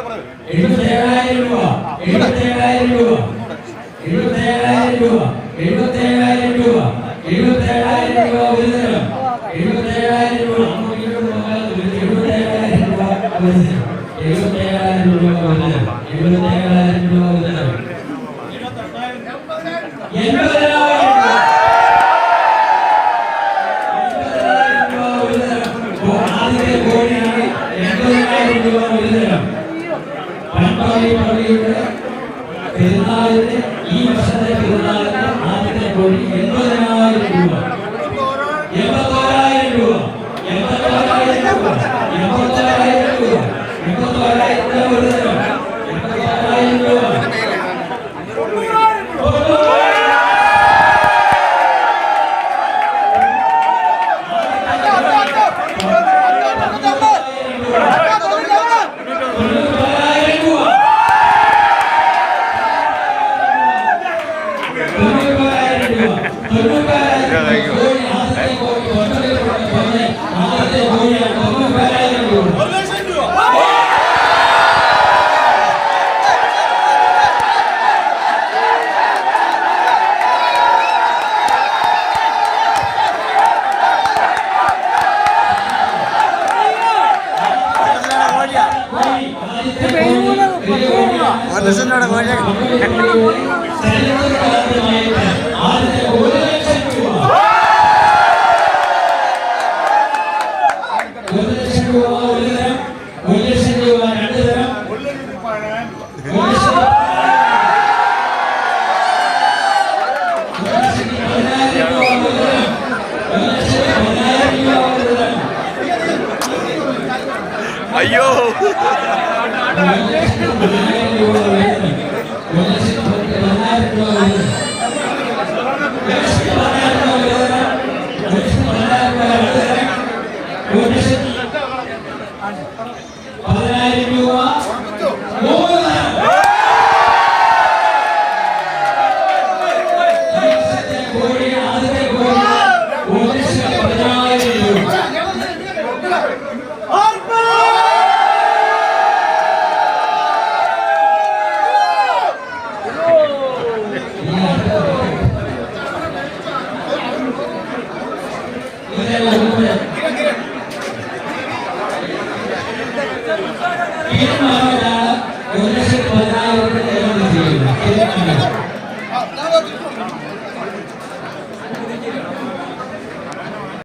77,000 രൂപ 77,000 രൂപ 77,000 രൂപ 77,000 രൂപ 77,000 രൂപ ഒരു തരം 77,000 രൂപ 77,000 രൂപ 77,000 രൂപ 77,000 രൂപ 80,000 രൂപ പെരുന്നാളിന് ഈ വർഷത്തെ പെരുന്നാളിന് ആദ്യത്തെ കോഴി 80,000 രൂപ 81,000 രൂപ 81,000 രൂപ 81,000 രൂപ 81,000 രൂപ ഒരു തരം 81,000 രൂപ അയ്യോ Ini